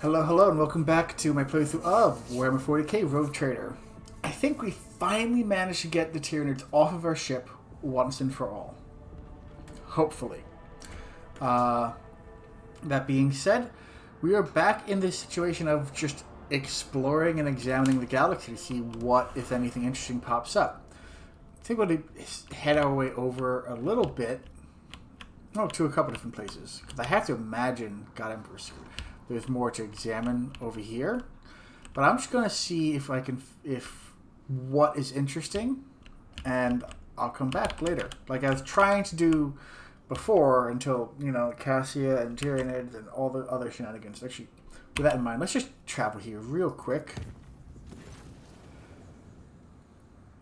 Hello, hello, and welcome back to my playthrough of Warhammer 40k Rogue Trader. I think we finally managed to get the Tyranids off of our ship once and for all. Hopefully. That being said, we are back in this situation of just exploring and examining the galaxy to see what, if anything, interesting pops up. I think we'll head our way over a little bit, to a couple different places. Because I have to imagine, God Emperor, there's more to examine over here. But I'm just going to see if what is interesting, and I'll come back later. Like I was trying to do before until, Cassia and Tyranids and all the other shenanigans. Actually, with that in mind, let's just travel here real quick.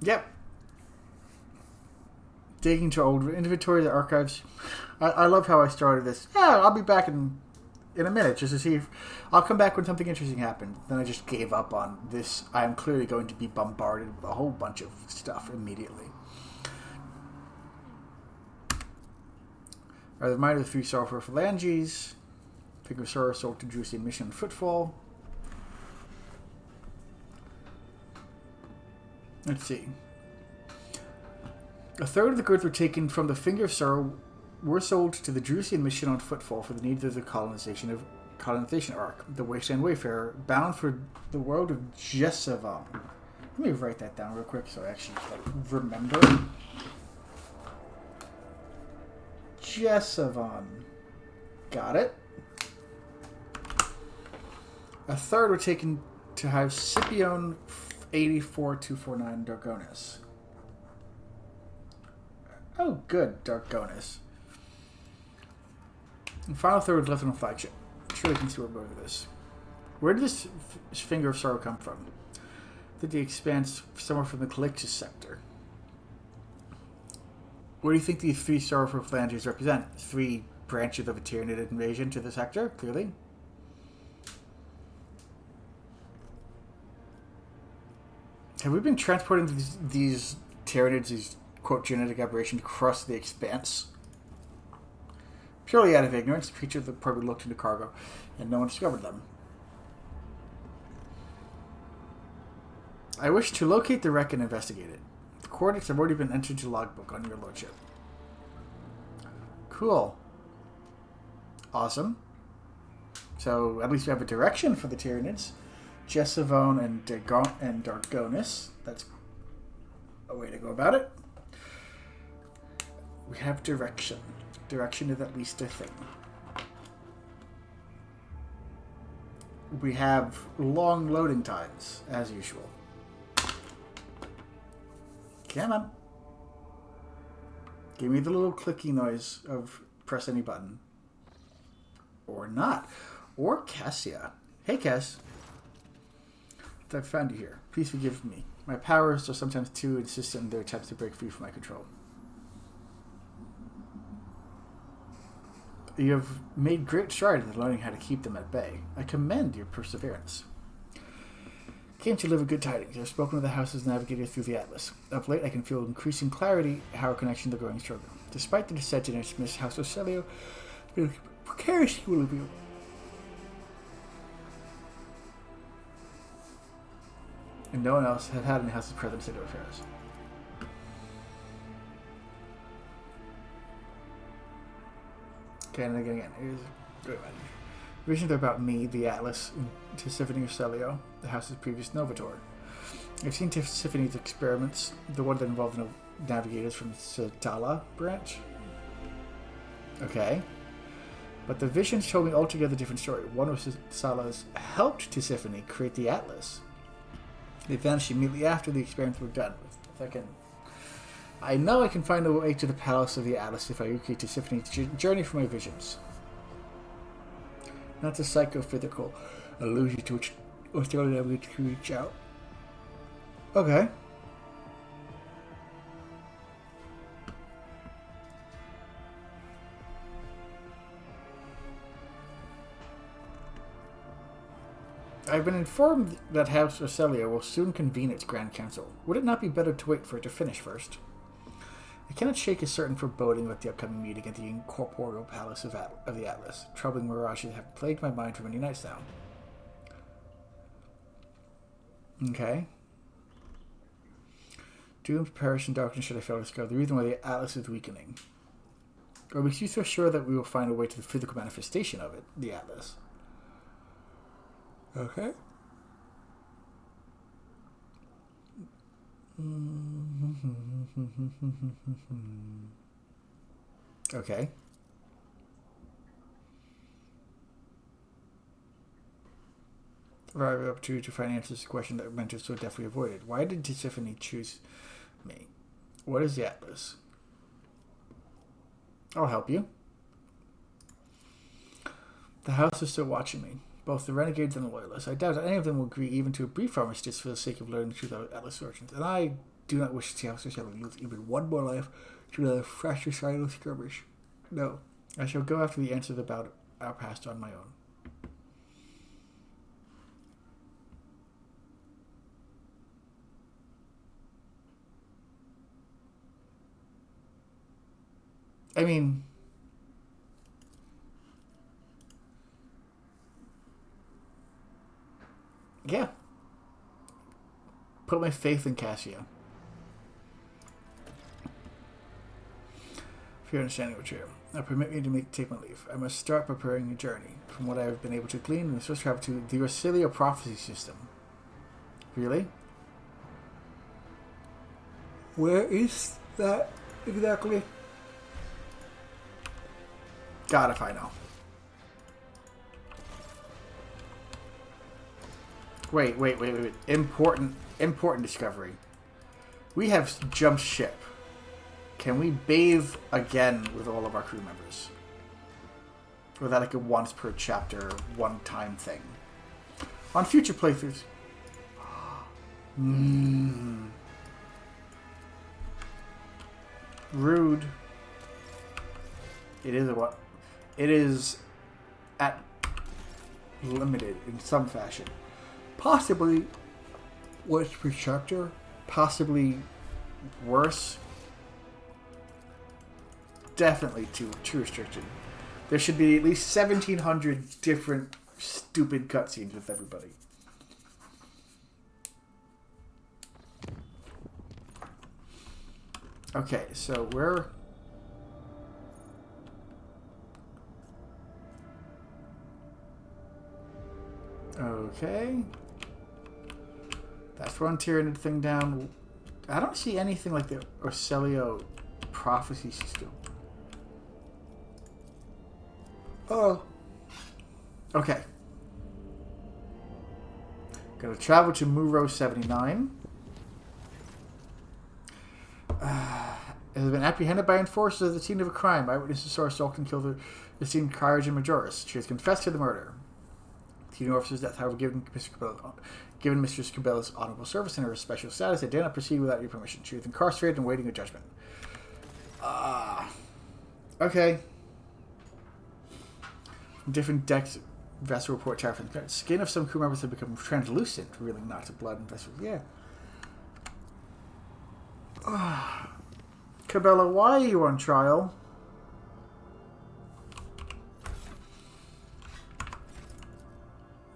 Yep. Digging to old inventory, the archives. I love how I started this. Yeah, I'll be back in a minute just to see if I'll come back when something interesting happened. Then I just gave up on this. I am clearly going to be bombarded with a whole bunch of stuff immediately. Are the mind of the three sorrowful phalanges. Pick of sorrow sold to Juicy and Mission Footfall. Let's see. A third of the goods were taken from the Finger of Sorrow were sold to the Drusian mission on Footfall for the needs of the colonization arc. The Wasteland Wayfarer, bound for the world of Jesavon. Let me write that down real quick so I actually remember. Jesavon. Got it. A third were taken to have Scipion 84249 Dargonis. Oh, good, Dargonis. And final third was left on a flagship. I'm sure I can see where we're going with this. Where did this Finger of Sorrow come from? Did the expanse somewhere from the Calixtus sector? What do you think these three sorrowful phalanges represent? Three branches of a Tyranid invasion to the sector, clearly. Have we been transporting these Tyranids, these quote genetic aberrations, across the expanse? Purely out of ignorance, the creatures that probably looked into cargo, and no one discovered them. I wish to locate the wreck and investigate it. The coordinates have already been entered to logbook on your lordship. Cool. Awesome. So, at least we have a direction for the Tyranids. Jesavon and Dargonis. That's a way to go about it. We have direction. Direction is at least a thing. We have long loading times, as usual. Come on. Give me the little clicky noise of press any button. Or not. Or Cassia. Hey, Cass. I found you here. Please forgive me. My powers are sometimes too insistent in their attempts to break free from my control. You have made great strides in learning how to keep them at bay. I commend your perseverance. Came to deliver good tidings. I have spoken with the House's navigator through the Atlas. Of late, I can feel increasing clarity how our connections are growing stronger. Despite the descent in Miss House of Celio, the precarious equilibrium. And no one else had had in the House's present state of affairs. Okay, and again. Here's a good one. Visions are about me, the Atlas, to Tiffany of Celio, the House's previous Novator. I've seen Tiffany's experiments, the one that involved navigators from the Satala branch. Okay. But the visions told me altogether different story. One was Sala's helped Tisiphone create the Atlas. They vanished immediately after the experiments were done. I know I can find a way to the palace of the Atlas if I locate Tisiphone's journey from my visions. Not a psychophysical allusion to which Australia able to reach out. Okay. I've been informed that House Orcelia will soon convene its Grand Council. Would it not be better to wait for it to finish first? I cannot shake a certain foreboding about the upcoming meeting at the incorporeal palace of the Atlas. Troubling mirages have plagued my mind for many nights now. Okay. Doomed, perish in darkness should I fail to discover the reason why the Atlas is weakening. Or makes you so sure that we will find a way to the physical manifestation of it, the Atlas. Okay. Okay. Arrive up to find answers to the question that Mentor so definitely avoided. Why did Tiffany choose me? What is the Atlas? I'll help you. The house is still watching me. Both the renegades and the loyalists. I doubt that any of them will agree even to a brief armistice for the sake of learning the truth about Atlas origins. And I do not wish to see House Society lose even one more life to another fratricidal skirmish. No. I shall go after the answers about our past on my own. I mean, yeah. Put my faith in Cassia. If you're understanding what you're, now permit me to take my leave. I must start preparing a journey. From what I have been able to glean, I'm supposed to travel to the Orsilia prophecy system. Really? Where is that exactly? God, if I know. Wait. Important discovery. We have jumped ship. Can we bathe again with all of our crew members? Or is that like a once per chapter, one time thing? On future playthroughs. Rude. It is a what? It is at limited in some fashion. Possibly worse per chapter. Possibly worse. Definitely too restricted. There should be at least 1,700 different stupid cutscenes with everybody. Okay, so we're... Okay. That Frontier thing down. I don't see anything like the Orselio prophecy system. Oh. Okay. Gonna travel to Muro 79. Has been apprehended by enforcers at the scene of a crime. Eyewitnesses saw her stalk and kill the scene Carnage and Majoris. She has confessed to the murder. The officer's death, however, given Mistress Kibellah's honorable service and her special status, they did not proceed without your permission. She was incarcerated and waiting a judgment. Okay. Different decks, vessel report chart. Skin of some crew members have become translucent, revealing knots of blood and vessels. Yeah. Kibellah, why are you on trial?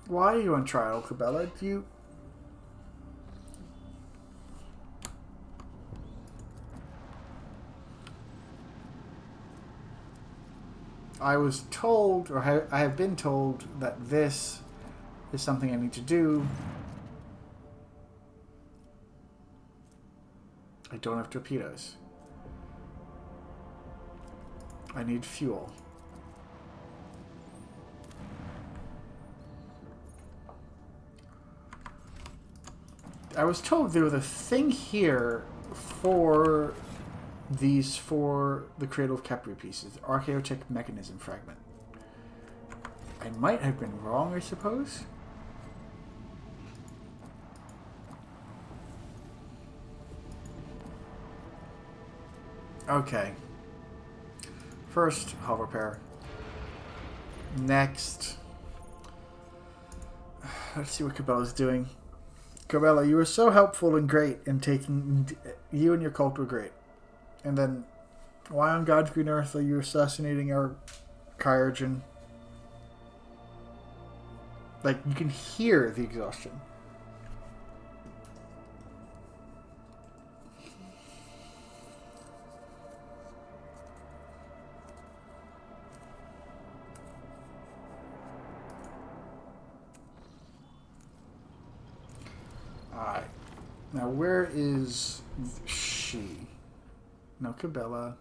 Why are you on trial, Kibellah? Do you... I was told, or I have been told, that this is something I need to do. I don't have torpedoes. I need fuel. I was told there was a thing here for the Cradle of Capri pieces. Archaeotech mechanism fragment. I might have been wrong, I suppose. Okay. First, hull repair. Next. Let's see what Kibellah's doing. Kibellah, you were so helpful and great in taking... You and your cult were great. And then, why on God's green earth are you assassinating our Kyurgen? Like, you can hear the exhaustion. Alright. Now, where is she? No Kibellah.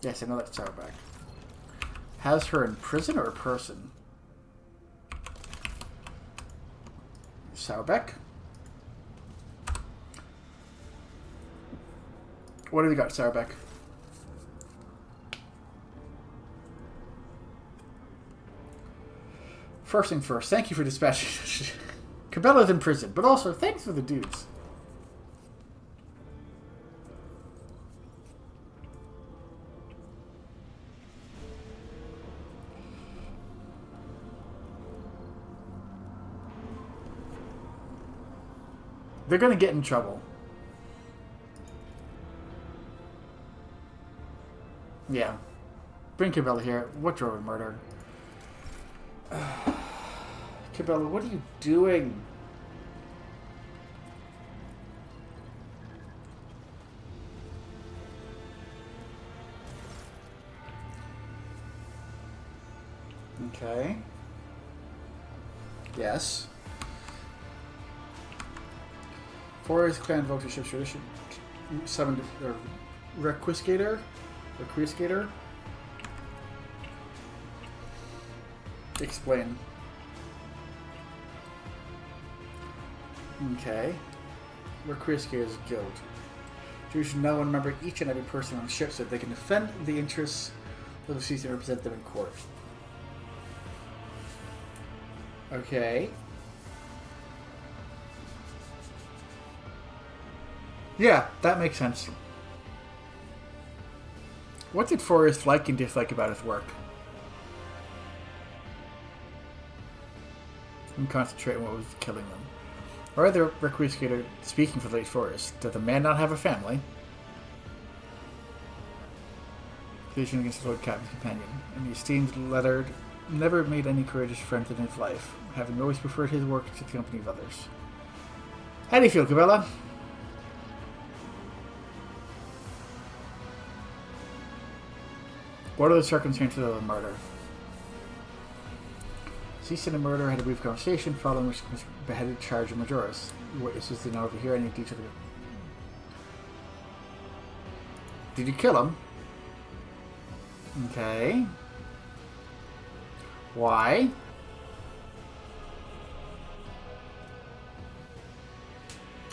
Yes, I know that's Sourback. Has her in prison or a person? Sourback? What have we got, Sourback? First thing first, thank you for dispatching. Kibella's in prison, but also thanks for the dudes. They're gonna get in trouble. Yeah. Bring Kibellah here. What drove a murder? Kibellah, what are you doing? Okay. Yes. Forest clan invoked a ship's tradition. Summoned a Requiescator. Requiescator. Explain. Okay. Requiescator's guild. You should know and remember each and every person on the ship so that they can defend the interests of the seas and represent them in court. Okay. Yeah, that makes sense. What did Forrest like and dislike about his work? And concentrate on what was killing them. Or the Requiescator speaking for late Forrest. Did the man not have a family? Accusation against the Lord Captain's companion. And the esteemed Leonard never made any courageous friends in his life, having always preferred his work to the company of others. How do you feel, Kibellah? What are the circumstances of the murder? Cease and the murder had a brief conversation, following which was beheaded charge of Majoris. Witnesses did not overhear any detail. Did you kill him? Okay. Why?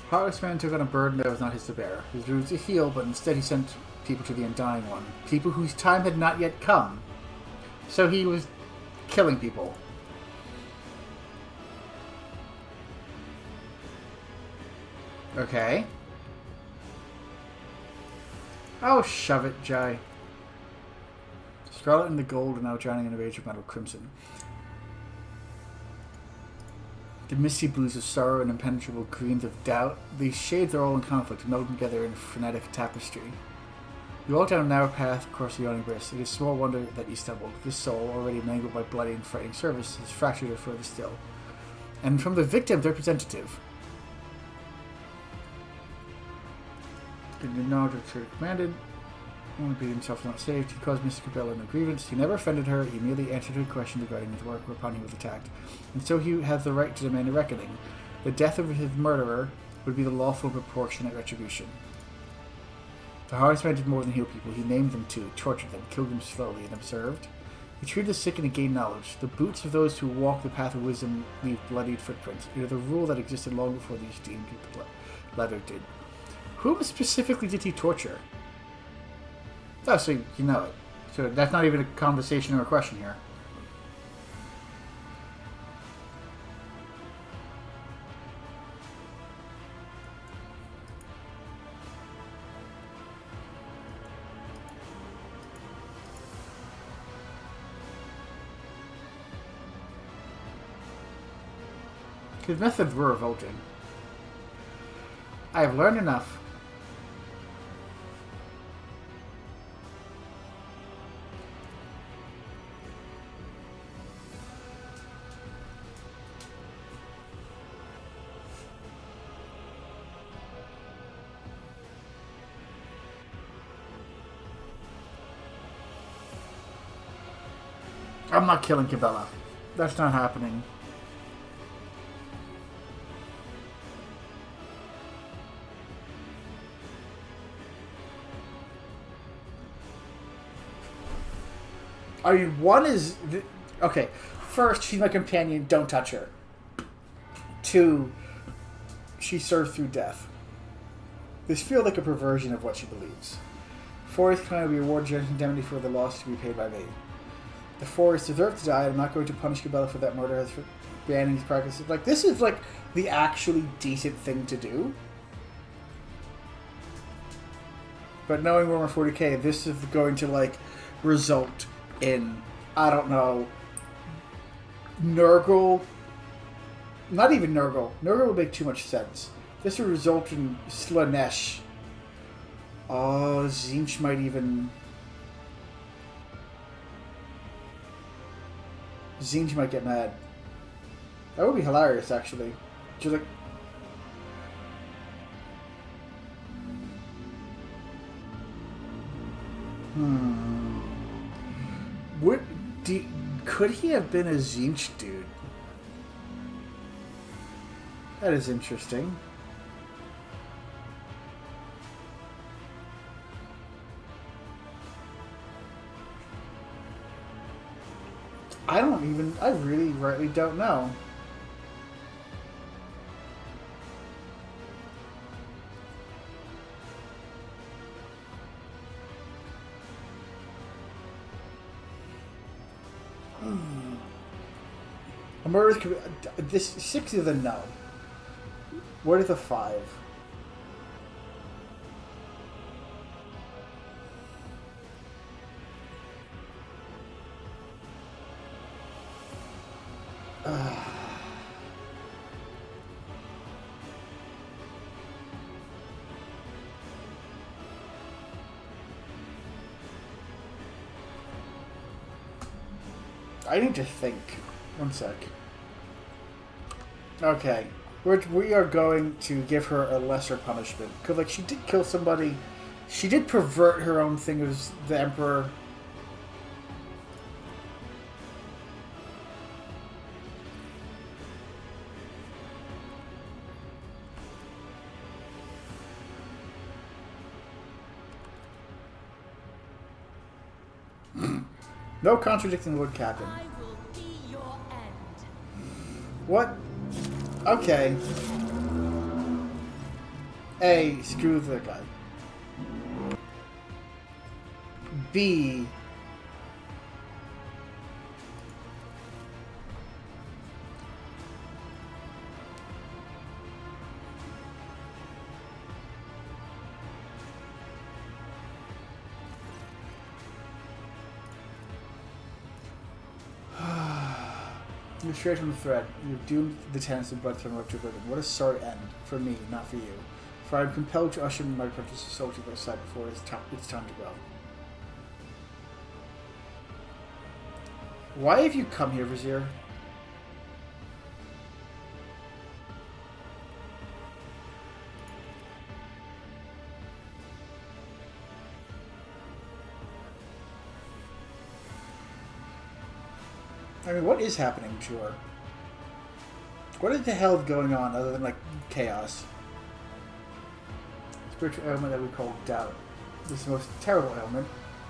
Heartless man took on a burden that was not his to bear. His wounds to heal, but instead he sent people to the Undying One. People whose time had not yet come. So he was killing people. Okay. Oh, shove it, Jai. Scarlet and the Gold are now drowning in a rage of metal crimson. The misty blues of sorrow and impenetrable greens of doubt. These shades are all in conflict, melding together in a frenetic tapestry. You walk down a narrow path across the yawning abyss. It is small wonder that you stumbled. This soul, already mangled by bloody and frightening service, is fractured or further still. And from the victim's representative. Did you know that Richard commanded? Only beat himself not saved. He caused Mr. Kibellah no grievance. He never offended her. He merely answered her questions regarding his work, whereupon he was attacked. And so he has the right to demand a reckoning. The death of his murderer would be the lawful proportionate retribution. The hardest man did more than heal people. He named them too, tortured them, killed them slowly, and observed. He treated the sick and gained knowledge. The boots of those who walk the path of wisdom leave bloodied footprints. It is a rule that existed long before these deemed leather did. Whom specifically did he torture? Oh, so you know it. So that's not even a conversation or a question here. His methods were revolting. I have learned enough. I'm not killing Kibellah. That's not happening. I mean, one is... Okay, first, she's my companion, don't touch her. Two, she served through death. This feels like a perversion of what she believes. Fourth, can I be awarded generous indemnity for the loss to be paid by me? The fourth, deserve to die. I'm not going to punish Kibellah for that murder for banning these practices. Like, this is, like, the actually decent thing to do. But knowing Warhammer 40k, this is going to, like, result in, I don't know, Nurgle. Not even Nurgle. Nurgle would make too much sense. This would result in Slanesh. Oh, Tzeentch might even... Tzeentch might get mad. That would be hilarious, actually. Just like... Could he have been a Tzeentch dude? That is interesting. I really rightly don't know. A murder could be, this 6 is a no. What is a 5? I need to think. One sec. Okay. We are going to give her a lesser punishment. Because, like, she did kill somebody. She did pervert her own thing as the Emperor. No contradicting the Lord Captain. What? Okay. A, screw the guy. B, you're straight from the thread. You've doomed the tenants of blood from up to oblivion. What a sorry end. For me, not for you. For I am compelled to usher my apprentice's soul to their side before it's time to go. Why have you come here, Vizier? I mean, what is happening to her? What is the hell going on other than, like, chaos? Spiritual ailment that we call doubt. This is the most terrible ailment.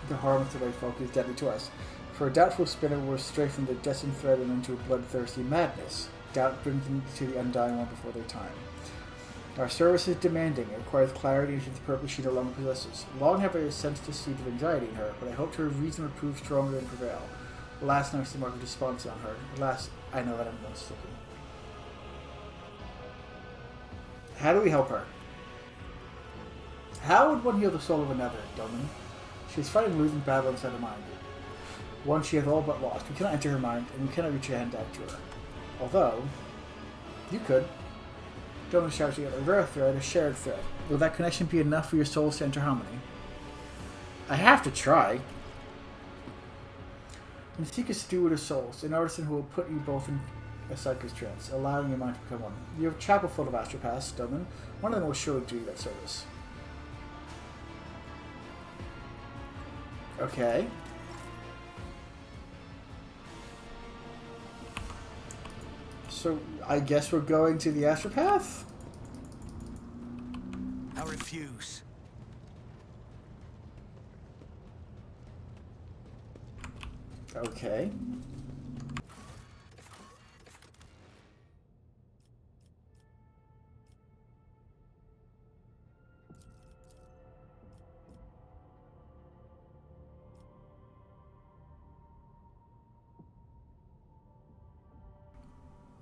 The harm of the way folk is deadly to us. For a doubtful spinner, we're straight from the destined thread and into a bloodthirsty madness. Doubt brings them to the undying one before their time. Our service is demanding. It requires clarity into the purpose she no longer possesses. Long have I sensed a seed of anxiety in her, but I hope her reason would prove stronger and prevail. Alas, now I see mark of despondency on her. Alas, I know that I'm not sticking. How do we help her? How would one heal the soul of another, Domin? She is fighting a losing battle inside her mind. One she hath all but lost. We cannot enter her mind, and we cannot reach a hand out to her. Although, you could. Domin shouts together. A rare thread, a shared thread. Will that connection be enough for your souls to enter harmony? I have to try. And seek a steward of souls, an artisan who will put you both in a psychic trance, allowing your mind to become one. You have a chapel full of astropaths, Domin. One of them will surely do you that service. Okay. So, I guess we're going to the Astropath? I refuse. Okay.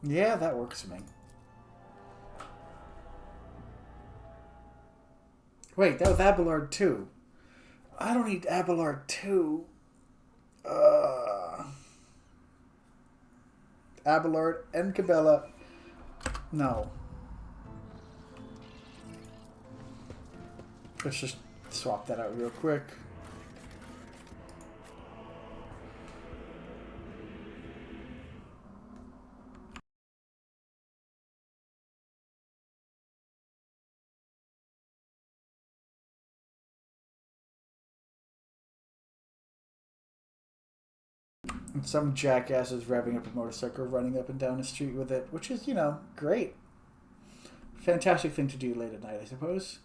Yeah, that works for me. Wait, that was Abelard 2. I don't need Abelard 2. Abelard and Kibellah. No. Let's just swap that out real quick. And some jackass is revving up a motorcycle, running up and down the street with it, which is, you know, great. Fantastic thing to do late at night, I suppose.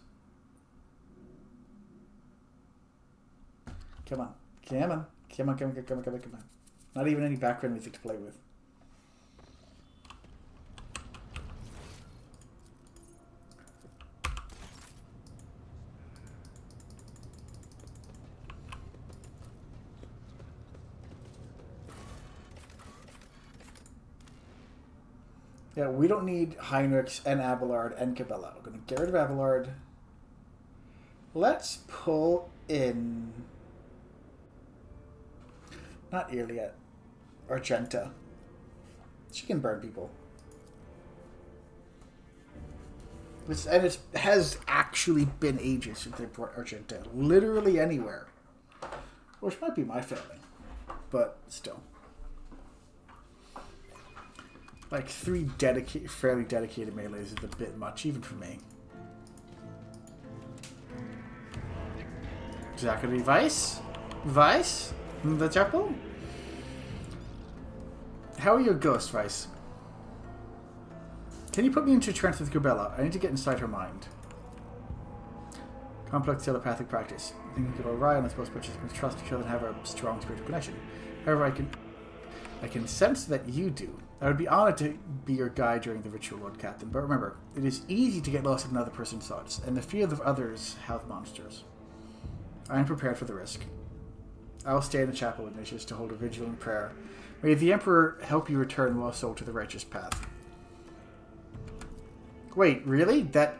Come on. Come on. Come on, come on, come on, come on, come on. Not even any background music to play with. Yeah, we don't need Heinrichs and Abelard and Kibellah. We're going to get rid of Abelard. Let's pull in... Not Iliad. Argenta. She can burn people. And it has actually been ages since they brought Argenta. Literally anywhere. Which might be my family. But still. Like 3 fairly dedicated melees is a bit much, even for me. Zachary Weiss? Weiss? The chapel? How are your ghosts, Weiss? Can you put me into trance with Kibellah? I need to get inside her mind. Complex telepathic practice. Thinking could go awry unless both participants trust each other and have a strong spiritual connection. However, I can sense that you do. I would be honored to be your guide during the ritual, Lord Captain, but remember, it is easy to get lost in another person's thoughts, and the fear of others have monsters. I am prepared for the risk. I will stay in the chapel, Ignatius, to hold a vigil and prayer. May the Emperor help you return lost soul to the righteous path. Wait, really? That...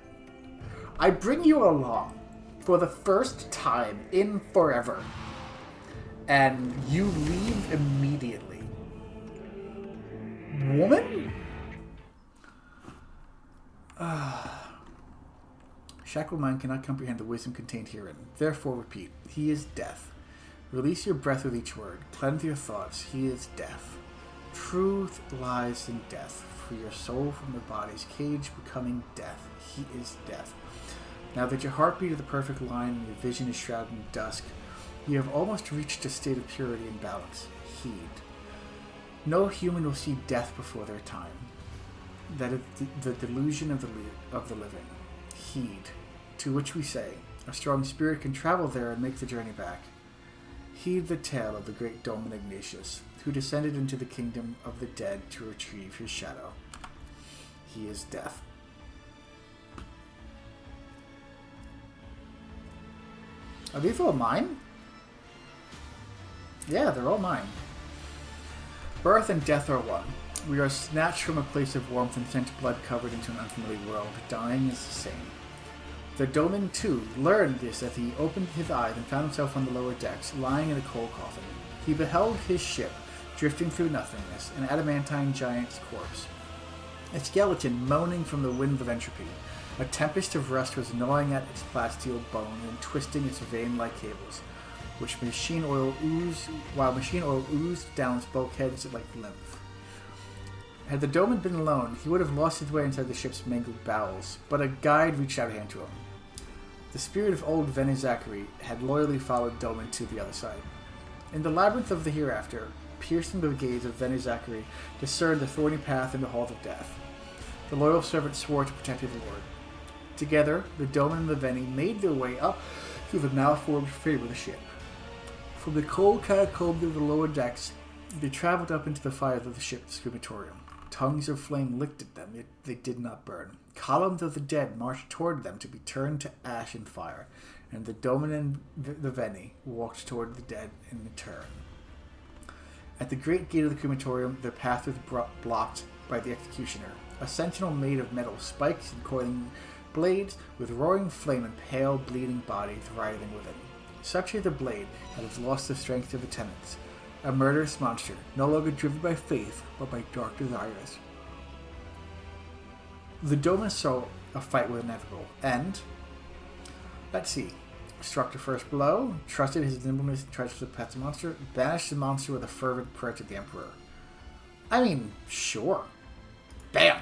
I bring you along for the first time in forever, and you leave immediately. Woman? Shackled mind cannot comprehend the wisdom contained herein. Therefore repeat, he is death. Release your breath with each word. Cleanse your thoughts. He is death. Truth lies in death. Free your soul from the body's cage, becoming death. He is death. Now that your heartbeat is the perfect line and your vision is shrouded in dusk, you have almost reached a state of purity and balance. Heed. No human will see death before their time. That is the delusion of the living. Heed. To which we say, a strong spirit can travel there and make the journey back. Heed the tale of the great Domin Ignatius, who descended into the kingdom of the dead to retrieve his shadow. He is death. Are these all mine? Yeah, they're all mine. Birth and death are one. We are snatched from a place of warmth and sent blood-covered into an unfamiliar world. Dying is the same. The Domin, too, learned this as he opened his eyes and found himself on the lower decks, lying in a coal coffin. He beheld his ship, drifting through nothingness, an adamantine giant's corpse. A skeleton moaning from the winds of entropy. A tempest of rust was gnawing at its plasteel bone and twisting its vein-like cables, while machine oil oozed down its bulkheads like lymph. Had the Domin been alone, he would have lost his way inside the ship's mangled bowels, but a guide reached out a hand to him. The spirit of old Vene Zachary had loyally followed Domin to the other side. In the labyrinth of the hereafter, piercing the gaze of Veni Zachary, discerned the thorny path in the halls of death. The loyal servant swore to protect his lord. Together, the Doman and the Veni made their way up through the malformed frame of the ship. From the cold catacombs of the lower decks, they traveled up into the fires of the ship's crematorium. Tongues of flame licked at them, yet they did not burn. Columns of the dead marched toward them to be turned to ash and fire, and the Doman and the Veni walked toward the dead in turn. At the great gate of the crematorium, their path was blocked by the executioner, a sentinel made of metal spikes and coiling blades, with roaring flame and pale, bleeding bodies writhing within. Such a the blade that has lost the strength of its tenants, a murderous monster, no longer driven by faith, but by dark desires. The Doman saw a fight was inevitable, and, let's see, struck the first blow, trusted his nimbleness and treachery to pet the monster, banished the monster with a fervent prayer to the Emperor. I mean, sure. Bam!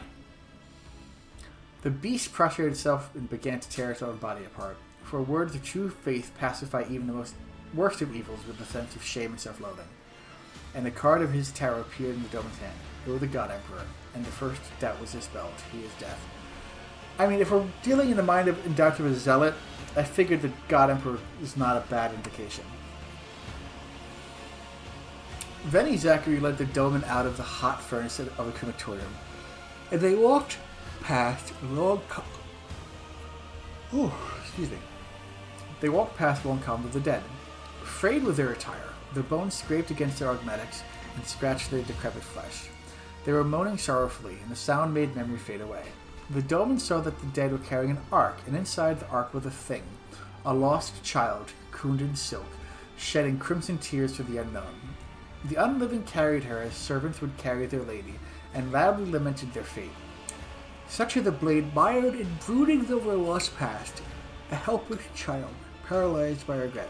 The beast prostrated itself and began to tear its own body apart. For words of true faith pacify even the most worst of evils with a sense of shame and self-loathing. And the card of his tarot appeared in the Doman's hand. It was the God Emperor, and the first doubt was dispelled. He is death. I mean, if we're dealing in the mind of Indoctor as Zealot, I figured the God Emperor is not a bad indication. Veni Zachary led the Doman out of the hot furnace of the crematorium, and they walked past a long They walked past a long column of the dead. Frayed with their attire, their bones scraped against their augmentics and scratched their decrepit flesh. They were moaning sorrowfully, and the sound made memory fade away. The Doman saw that the dead were carrying an ark, and inside the ark was a thing, a lost child, cocooned in silk, shedding crimson tears for the unknown. The unliving carried her as servants would carry their lady, and loudly lamented their fate. Such are the blade mired in broodings over a lost past, a helpless child, paralyzed by regret.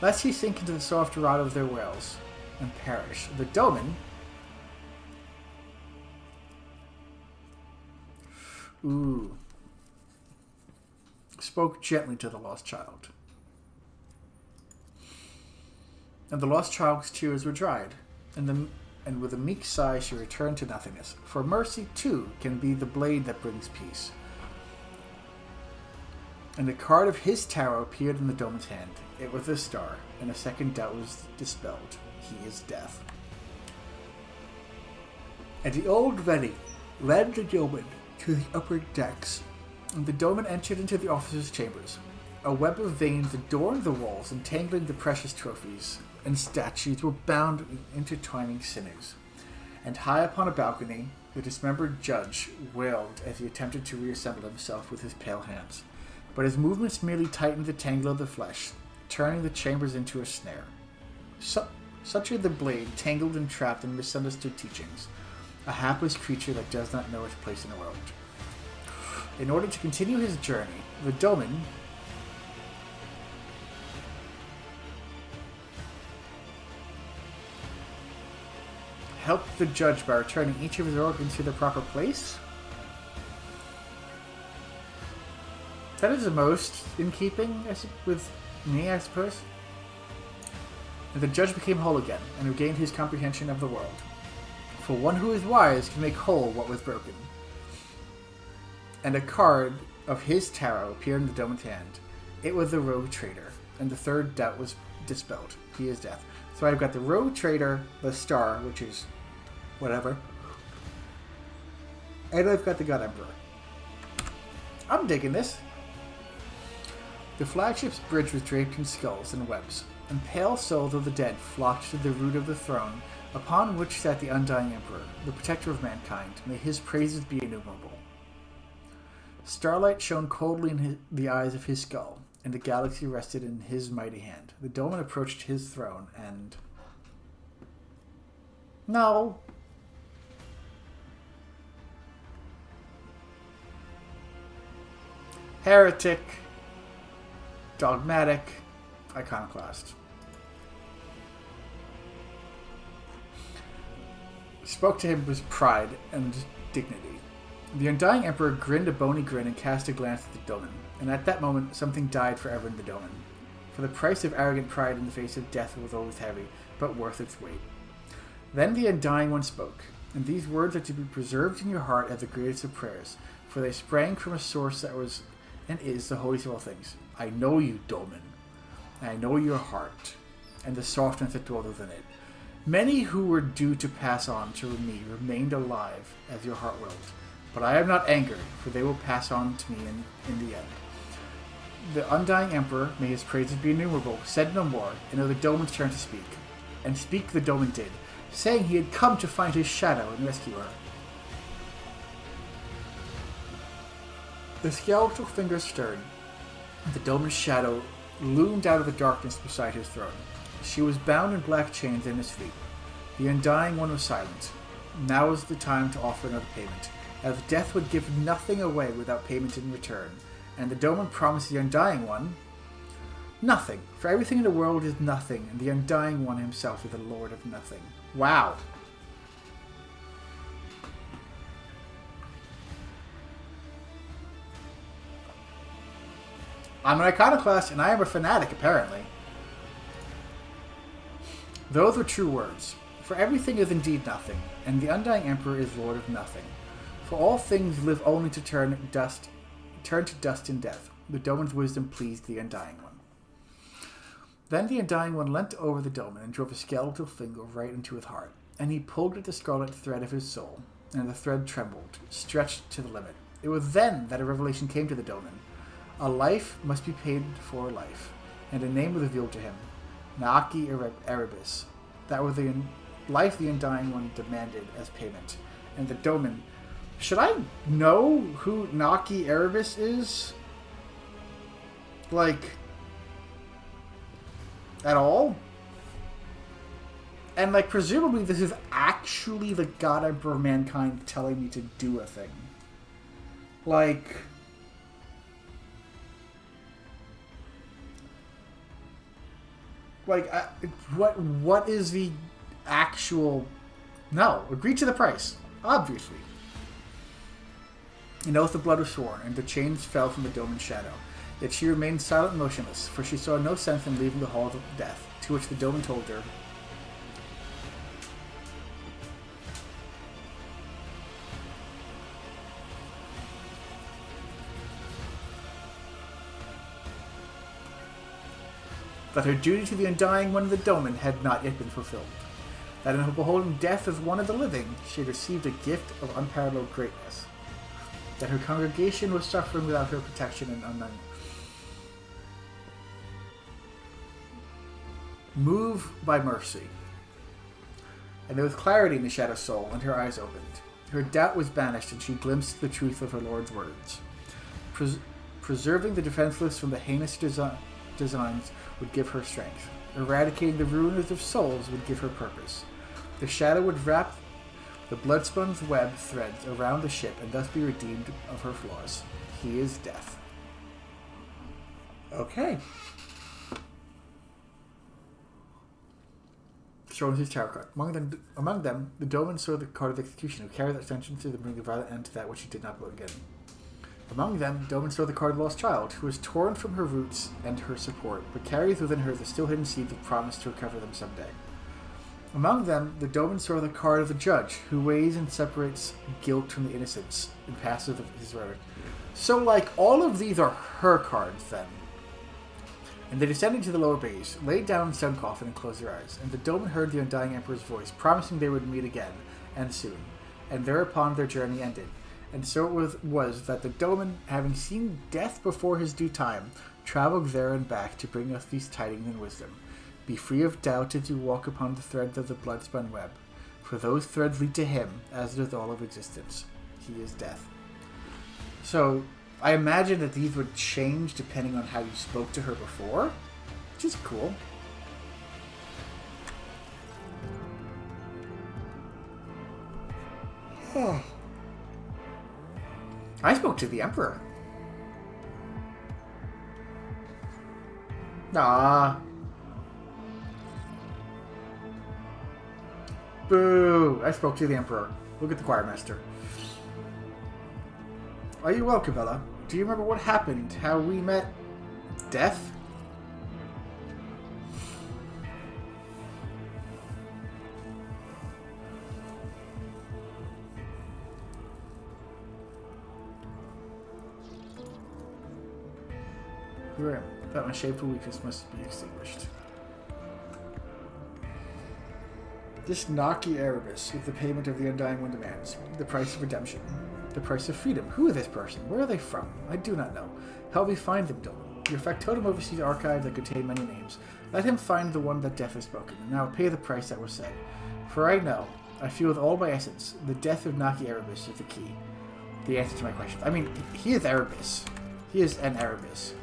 Lest he sink into the soft rot of their wails, and perish. The Doman spoke gently to the lost child. And the lost child's tears were dried, and with a meek sigh she returned to nothingness. For mercy, too, can be the blade that brings peace. And the card of his tarot appeared in the Doman's hand. It was a star, and a second doubt was dispelled. He is death. And the old Veni led the Doman to the upper decks, and the Doman entered into the officers' chambers. A web of veins adorned the walls, entangling the precious trophies, and statues were bound in intertwining sinews. And high upon a balcony, the dismembered judge wailed as he attempted to reassemble himself with his pale hands. But his movements merely tightened the tangle of the flesh, turning the chambers into a snare. Such are the blade, tangled and trapped in misunderstood teachings, a hapless creature that does not know its place in the world. In order to continue his journey, the Doman helped the judge by returning each of his organs to their proper place. That is the most in keeping with me, I suppose. And the judge became whole again, and regained his comprehension of the world. For one who is wise can make whole what was broken. And a card of his tarot appeared in the Doman's hand. It was the rogue traitor, and the third doubt was dispelled. He is death. So I've got the rogue traitor, the star, which is whatever, and I've got the God Emperor. I'm digging this. The flagship's bridge was draped in skulls and webs, and pale souls of the dead flocked to the root of the throne, upon which sat the undying Emperor, the protector of mankind. May his praises be innumerable. Starlight shone coldly in the eyes of his skull, and the galaxy rested in his mighty hand. The Doman approached his throne, and... No. Heretic. Dogmatic. Iconoclast. Spoke to him with pride and dignity. The undying Emperor grinned a bony grin and cast a glance at the Doman, and at that moment something died forever in the Doman. For the price of arrogant pride in the face of death was always heavy, but worth its weight. Then the Undying One spoke, and these words are to be preserved in your heart as the greatest of prayers, for they sprang from a source that was and is the holiest of all things. I know you, Dolmen, and I know your heart, and the softness that dwells within it. Many who were due to pass on to me remained alive, as your heart willed. But I am not angered, for they will pass on to me in the end. The Undying Emperor, may his praises be innumerable, said no more, and it was the Dolmen's turn to speak. And speak the Dolmen did, saying he had come to find his shadow and rescue her. The skeletal fingers stirred, and the Dolmen's shadow loomed out of the darkness beside his throne. She was bound in black chains in his feet. The Undying One was silent. Now was the time to offer another payment, as death would give nothing away without payment in return, and the Dolmen promised the Undying One nothing, for everything in the world is nothing, and the Undying One himself is the Lord of nothing. Wow. I'm an iconoclast, and I am a fanatic, apparently. Those were true words. For everything is indeed nothing, and the Undying Emperor is Lord of nothing. For all things live only to turn to dust in death. The Dolmen's wisdom pleased the Undying One. Then the Undying One leant over the Dolmen and drove a skeletal finger right into his heart, and he pulled at the scarlet thread of his soul, and the thread trembled, stretched to the limit. It was then that a revelation came to the Dolmen. A life must be paid for a life, and a name was revealed to him, Naaki Erebus. That was the life the Undying One demanded as payment. And the Dolmen... Should I know who Naaki Erebus is? Like... at all? And, like, presumably this is actually the God Emperor of Mankind telling me to do a thing. Like... Like, what is the actual... No, agree to the price. Obviously. An oath of blood was sworn, and the chains fell from the Dolmen's shadow. Yet she remained silent and motionless, for she saw no sense in leaving the Hall of Death, to which the Dolmen told her... that her duty to the Undying One of the Dolmen had not yet been fulfilled. That in beholding death as one of the living, she had received a gift of unparalleled greatness. That her congregation was suffering without her protection and unknown. Moved by mercy. And there was clarity in the Shadow's soul, and her eyes opened. Her doubt was banished, and she glimpsed the truth of her Lord's words. Preserving the defenseless from the heinous designs would give her strength. Eradicating the ruiners of souls would give her purpose. The Shadow would wrap the bloodspun's web threads around the ship and thus be redeemed of her flaws. He is death. Okay. Shows his tarot card. Among them, the Dolmen saw the card of execution, who carries that sentence to bring a violent end to that which he did not begin. Among them, Dolmen saw the card of Lost Child, who is torn from her roots and her support, but carries within her the still hidden seeds of promise to recover them someday. Among them, the Dolmen saw the card of the Judge, who weighs and separates guilt from the innocence in passive of his verdict. So, like, all of these are her cards, then. And they descended to the lower bays, laid down in stone coffin, and closed their eyes. And the Dolmen heard the Undying Emperor's voice, promising they would meet again, and soon. And thereupon their journey ended. And so it was that the Dolmen, having seen death before his due time, traveled there and back to bring us these tidings and wisdom. Be free of doubt as you walk upon the threads of the blood-spun web, for those threads lead to him, as does all of existence. He is death. So, I imagine that these would change depending on how you spoke to her before, which is cool. I spoke to the Emperor. Ah. Boo! I spoke to the Emperor. Look at the choir master. Are you well, Kibellah? Do you remember what happened? How we met? Death? Grim. That my shameful weakness must be extinguished. This Naki Erebus is the payment of the Undying One demands. The price of redemption. The price of freedom. Who is this person? Where are they from? I do not know. Help me find them, Dolan. Your factotum oversees archives that contain many names. Let him find the one that death has spoken, and I will pay the price that was said. For I know, I feel with all my essence, the death of Naki Erebus is the key. The answer to my question. I mean, he is Erebus. He is an Erebus.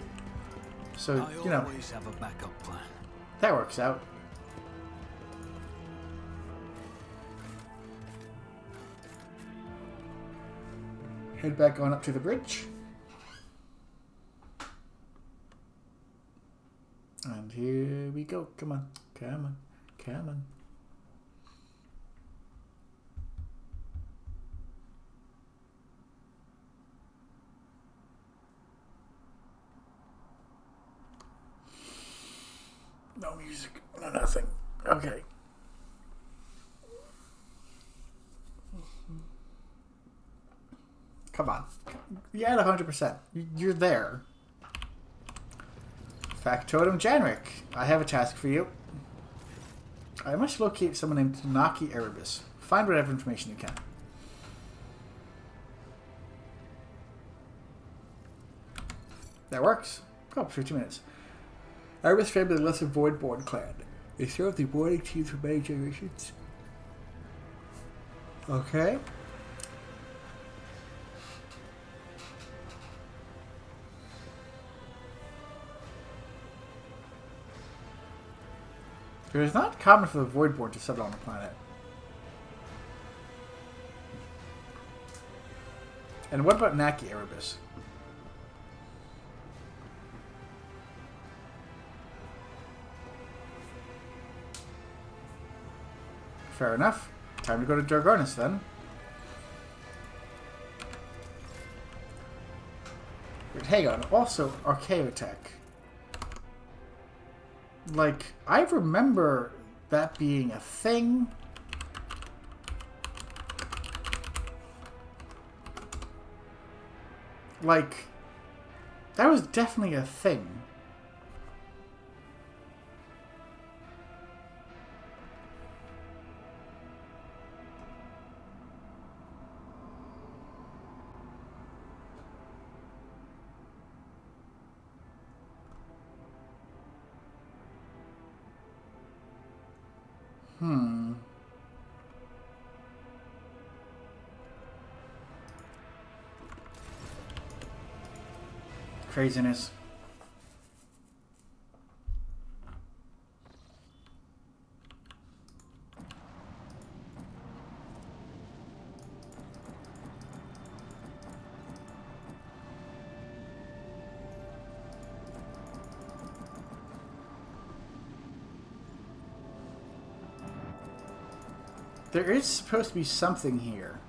So, you know, always have a backup plan. that works out. Head back on up to the bridge. And here we go. Come on. Come on. Come on. No music. No nothing. Okay. Come on. You're at 100%. You're there. Factotum Janrik. I have a task for you. I must locate someone named Naki Erebus. Find whatever information you can. That works. Oh, 50 minutes. Erebus family lives in Voidborn clan. They serve the boarding teams for many generations. Okay. It is not common for the Voidborn to settle on the planet. And what about Naki Erebus? Fair enough. Time to go to Dragonis then. Wait, hang on. Also, Archaeotech. Like, I remember that being a thing. Like, that was definitely a thing. Craziness. There is supposed to be something here.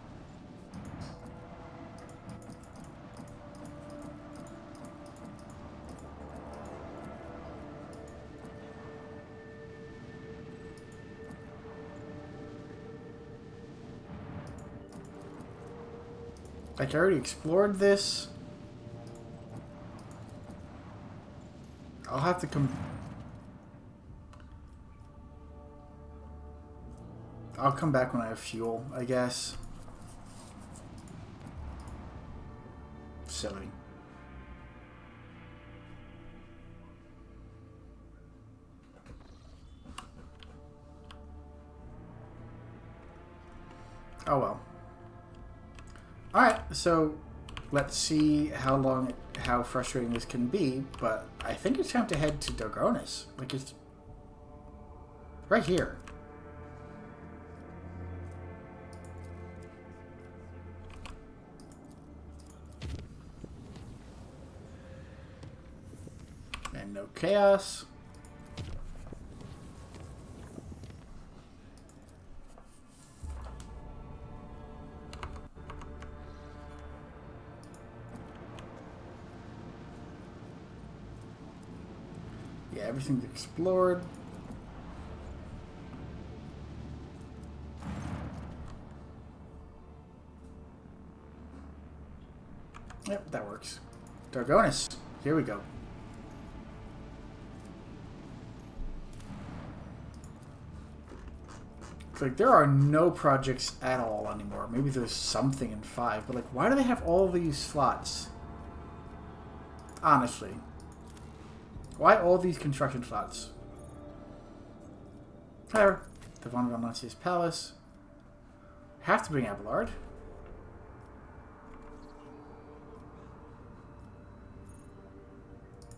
Like, I already explored this. I'll have to I'll come back when I have fuel, I guess. Silly. Oh well. Alright, so let's see how frustrating this can be, but I think it's time to head to Dragonis. Like, it's right here. And no chaos. Yeah, everything's explored. Yep, that works. Dragonis. Here we go. It's like there are no projects at all anymore. Maybe there's something in 5, but like, why do they have all these slots? Honestly. Why all these construction slots? However, the Von Lancia's Palace. Have to bring Abelard.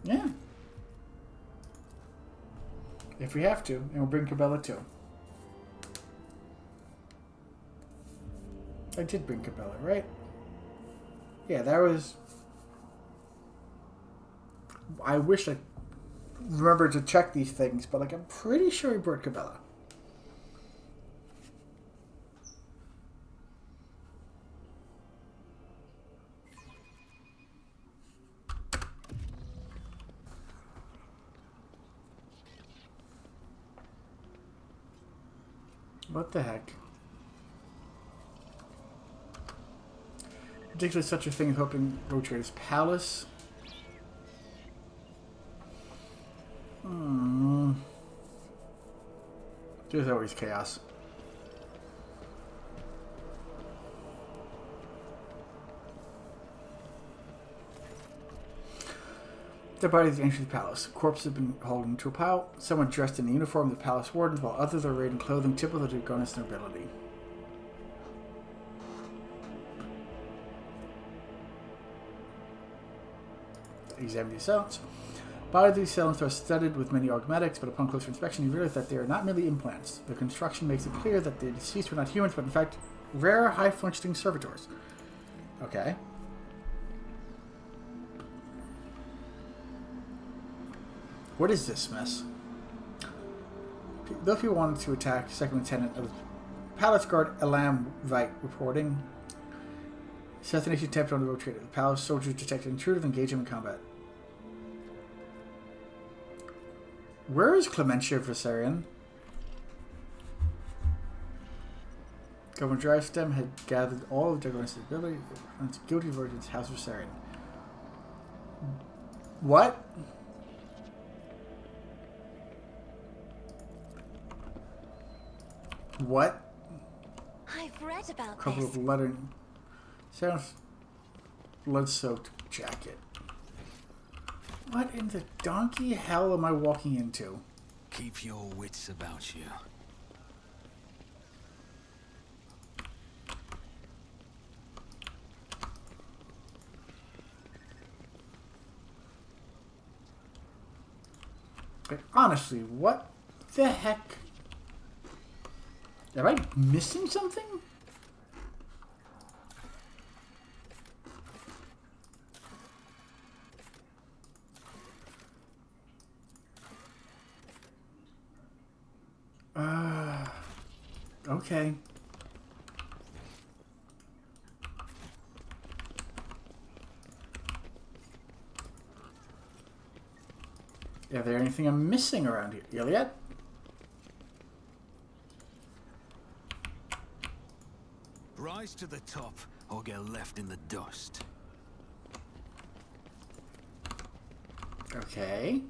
Yeah. If we have to. And we'll bring Kibellah too. I did bring Kibellah, right? Yeah, that was... I wish I remembered to check these things, but like I'm pretty sure we brought Kibellah. What the heck? Ridiculous such a thing as hoping Road Trader's Palace. There's always chaos. The body of the ancient palace. Corpses have been hauled into a pile. Someone dressed in the uniform of the palace wardens, while others are arrayed in clothing typical to Dragonist nobility. Examine the assailants. Body of these assailants are studded with many augmetics, but upon closer inspection you realize that they are not merely implants. The construction makes it clear that the deceased were not humans, but in fact rare, high-functioning servitors. Okay. What is this mess? Those people wanted to attack Second Lieutenant of Palace Guard Elam Vite reporting. Assassination attempt on the Road Trader. The palace soldiers detected intruders and engaged him in combat. Where is Clementia Viserion? Governor Drystem had gathered all of Dragonist's ability and guilty virgins House Viserion. What? What? I've read about Couple this. of lettering. Sounds blood-soaked jacket. What in the donkey hell am I walking into? Keep your wits about you. But honestly, what the heck? Am I missing something? Okay. Is there anything I'm missing around here? Iliad? Rise to the top or get left in the dust. Okay.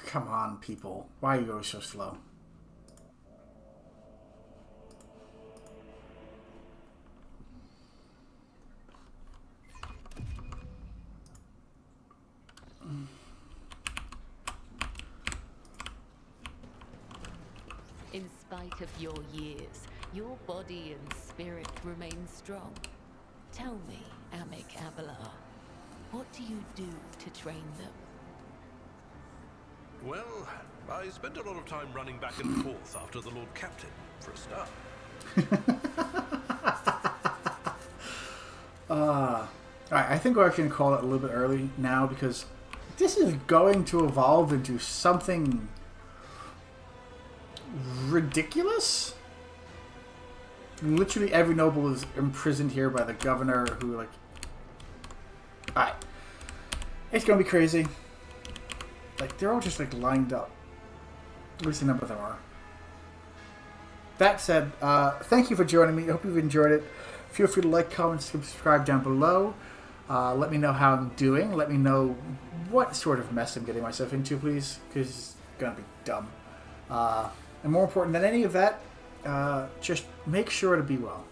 Come on, people. Why are you going so slow? In spite of your years, your body and spirit remain strong. Tell me, Amic Abelard, what do you do to train them? Well, I spent a lot of time running back and forth after the Lord Captain, for a start. Alright, I think we're actually going to call it a little bit early now because this is going to evolve into something ridiculous. Literally every noble is imprisoned here by the governor who, like... Alright. It's going to be crazy. Like, they're all just, like, lined up. At least a number of them are. That said, thank you for joining me. I hope you've enjoyed it. Feel free to like, comment, subscribe down below. Let me know how I'm doing. Let me know what sort of mess I'm getting myself into, please, because it's going to be dumb. And more important than any of that, just make sure to be well.